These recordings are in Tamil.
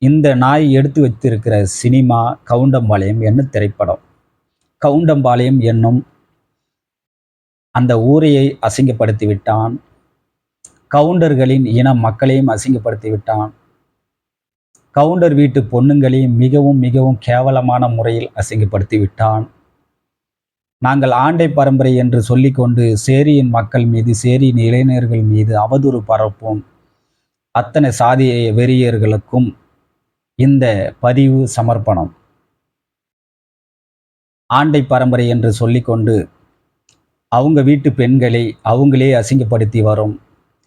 இந்த நாய் எடுத்து வைத்திருக்கிற சினிமா கவுண்டம்பாளையம் என்ன திரைப்படம். கவுண்டம்பாளையம் என்னும் அந்த ஊரையை அசிங்கப்படுத்தி விட்டான். கவுண்டர்களின் இன மக்களையும் அசிங்கப்படுத்தி விட்டான். கவுண்டர் வீட்டு பொண்ணுங்களையும் மிகவும் மிகவும் கேவலமான முறையில் அசிங்கப்படுத்தி விட்டான். நாங்கள் ஆண்டை பரம்பரை என்று சொல்லிக்கொண்டு சேரியின் மக்கள் மீது, சேரியின் இளைஞர்கள் மீது அவதூறு பரப்பும் அத்தனை சாதிய வெறியர்களுக்கும் இந்த பதிவு சமர்ப்பணம். ஆண்டை பரம்பரை என்று சொல்லிக்கொண்டு அவங்க வீட்டு பெண்களை அவங்களே அசிங்கப்படுத்தி வரும்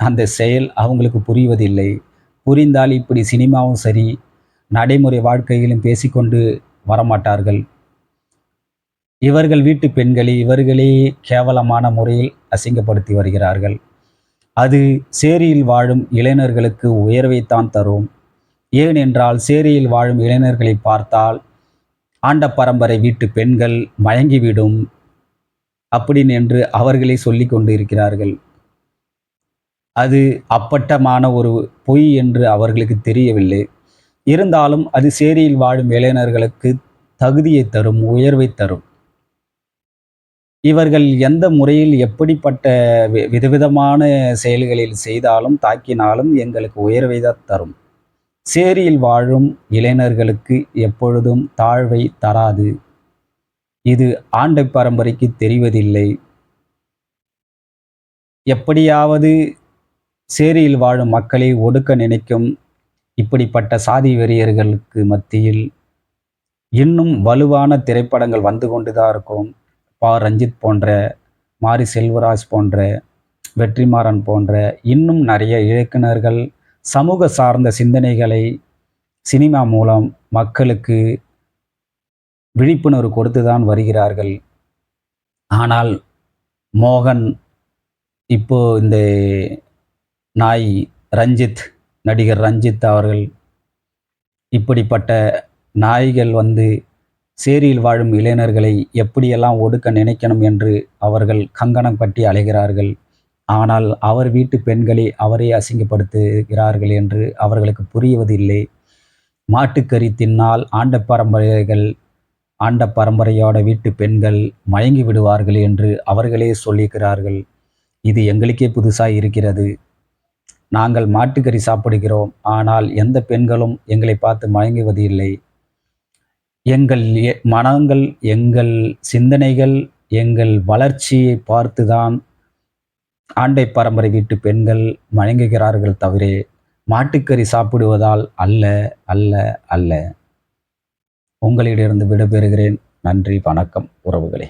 அந்த செயல் அவங்களுக்கு புரிவதில்லை. புரிந்தால் இப்படி சினிமாவும் சரி, நடைமுறை வாழ்க்கையிலும் பேசிக்கொண்டு வரமாட்டார்கள். இவர்கள் வீட்டு பெண்களை இவர்களே கேவலமான முறையில் அசிங்கப்படுத்தி வருகிறார்கள். அது சேரியில் வாழும் இளைஞர்களுக்கு உயர்வைத்தான் தரும். ஏனென்றால் சேரியில் வாழும் இளைஞர்களை பார்த்தால் ஆண்ட பரம்பரை வீட்டு பெண்கள் மயங்கிவிடும் அப்படின்னு என்று அவர்களே சொல்லி கொண்டு இருக்கிறார்கள். அது அப்பட்டமான ஒரு பொய் என்று அவர்களுக்கு தெரியவில்லை. இருந்தாலும் அது சேரியில் வாழும் இளைஞர்களுக்கு தகுதியை தரும், உயர்வை தரும். இவர்கள் எந்த முறையில் எப்படிப்பட்ட விதவிதமான செயல்களில் செய்தாலும் தாக்கினாலும் எங்களுக்கு உயர்வை தான் தரும். சேரியில் வாழும் இளைஞர்களுக்கு எப்பொழுதும் தாழ்வை தராது. இது ஆண்டை பரம்பரைக்கு தெரிவதில்லை. எப்படியாவது சேரியில் வாழும் மக்களை ஒடுக்க நினைக்கும் இப்படிப்பட்ட சாதி வெறியர்களுக்கு மத்தியில் இன்னும் வலுவான திரைப்படங்கள் வந்து கொண்டுதான் இருக்கும். பா. ரஞ்சித் போன்ற, மாரி செல்வராஜ் போன்ற, வெற்றிமாறன் போன்ற இன்னும் நிறைய இயக்குனர்கள் சமூக சார்ந்த சிந்தனைகளை சினிமா மூலம் மக்களுக்கு விழிப்புணர்வு கொடுத்துதான் வருகிறார்கள். ஆனால் மோகன் இப்போ இந்த நாய் ரஞ்சித், நடிகர் ரஞ்சித் அவர்கள் இப்படிப்பட்ட நாய்கள் வந்து சேரியில் வாழும் இளைஞர்களை எப்படியெல்லாம் ஒடுக்க நினைக்கணும் என்று அவர்கள் கங்கணம் கட்டி அலைகிறார்கள். ஆனால் அவர் வீட்டு பெண்களை அவரே அசிங்கப்படுத்துகிறார்கள் என்று அவர்களுக்கு புரிவதில்லை. மாட்டுக்கறி தின்னால் ஆண்ட பரம்பரையோட வீட்டு பெண்கள் மயங்கி விடுவார்கள் என்று அவர்களே சொல்லியிருக்கிறார்கள். இது எங்களுக்கே புதுசாக இருக்கிறது. நாங்கள் மாட்டுக்கறி சாப்பிடுகிறோம், ஆனால் எந்த பெண்களும் எங்களை பார்த்து மயங்குவது இல்லை. எங்கள் மனங்கள், எங்கள் சிந்தனைகள், எங்கள் வளர்ச்சியை பார்த்துதான் ஆண்டை பரம்பரை வீட்டு பெண்கள் மயங்குகிறார்கள் தவிர மாட்டுக்கறி சாப்பிடுவதால் அல்ல அல்ல அல்ல. உங்களிடமிருந்து விடைபெறுகிறேன். நன்றி, வணக்கம் உறவுகளே.